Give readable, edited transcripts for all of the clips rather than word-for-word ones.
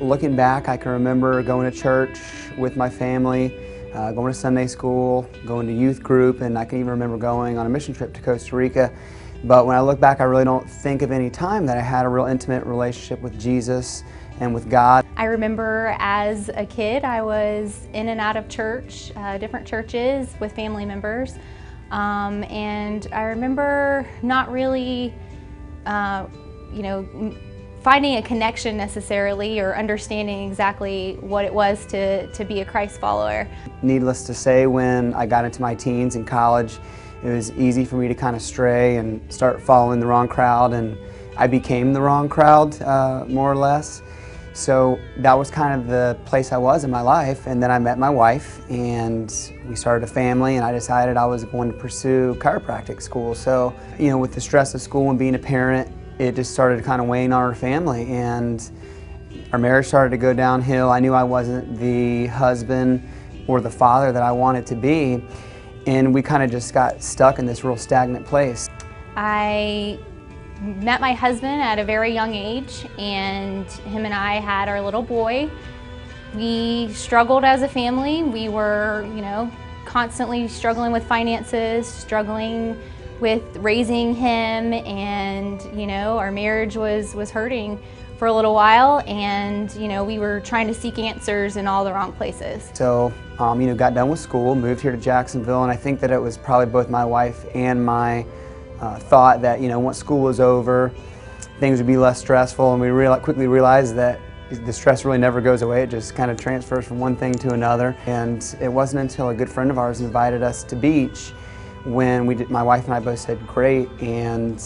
looking back, I can remember going to church with my family, going to Sunday school, going to youth group, and I can even remember going on a mission trip to Costa Rica. But when I look back, I really don't think of any time that I had a real intimate relationship with Jesus and with God. I remember as a kid, I was in and out of church, different churches with family members. And I remember not really, finding a connection necessarily or understanding exactly what it was to be a Christ follower. Needless to say, when I got into my teens in college, it was easy for me to kind of stray and start following the wrong crowd, and I became the wrong crowd, more or less. So that was kind of the place I was in my life, and then I met my wife and we started a family, and I decided I was going to pursue chiropractic school. So, with the stress of school and being a parent, it just started kind of weighing on our family, and our marriage started to go downhill. I knew I wasn't the husband or the father that I wanted to be, and we kind of just got stuck in this real stagnant place. I met my husband at a very young age, and him and I had our little boy. We struggled as a family. We were, constantly struggling with finances, struggling with raising him, and our marriage was hurting for a little while, and we were trying to seek answers in all the wrong places. So got done with school, moved here to Jacksonville, and I think that it was probably both my wife and my thought that once school was over, things would be less stressful, and we quickly realized that the stress really never goes away. It just kind of transfers from one thing to another. And it wasn't until a good friend of ours invited us to beach when my wife and I both said great, and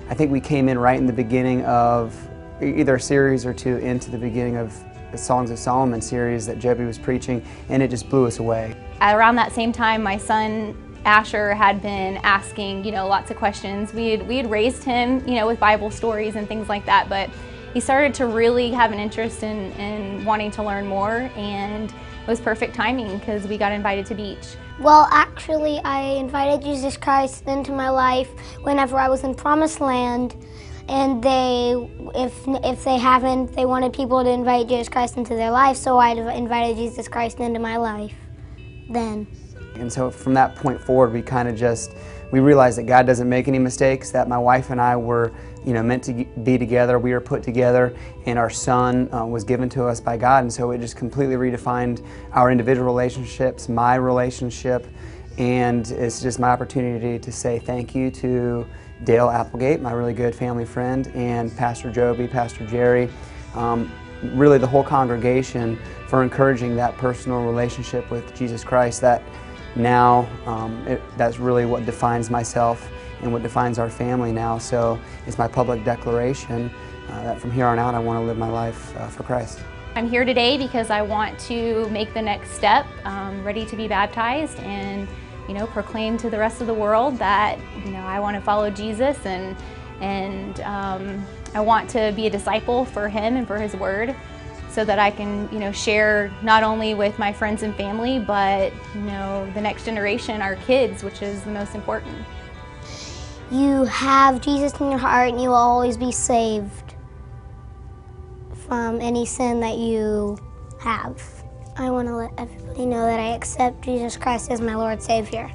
I think we came in right in the beginning of either a series or two into the beginning of the Songs of Solomon series that Joby was preaching, and it just blew us away. Around that same time, my son Asher had been asking, lots of questions. We had raised him, with Bible stories and things like that, but he started to really have an interest in wanting to learn more, and it was perfect timing because we got invited to beach. Well, actually, I invited Jesus Christ into my life whenever I was in Promised Land, and if they haven't, they wanted people to invite Jesus Christ into their life, so I invited Jesus Christ into my life then. And so from that point forward, we realized that God doesn't make any mistakes, that my wife and I were meant to be together, we were put together, and our son was given to us by God, and so it just completely redefined our individual relationships, my relationship, and it's just my opportunity to say thank you to Dale Applegate, my really good family friend, and Pastor Joby, Pastor Jerry, really the whole congregation for encouraging that personal relationship with Jesus Christ. That now, that's really what defines myself and what defines our family now. So it's my public declaration that from here on out I want to live my life for Christ. I'm here today because I want to make the next step, ready to be baptized, and proclaim to the rest of the world that I want to follow Jesus, and I want to be a disciple for Him and for His Word, so that I can, share not only with my friends and family, but, the next generation, our kids, which is the most important. You have Jesus in your heart, and you will always be saved from any sin that you have. I want to let everybody know that I accept Jesus Christ as my Lord Savior.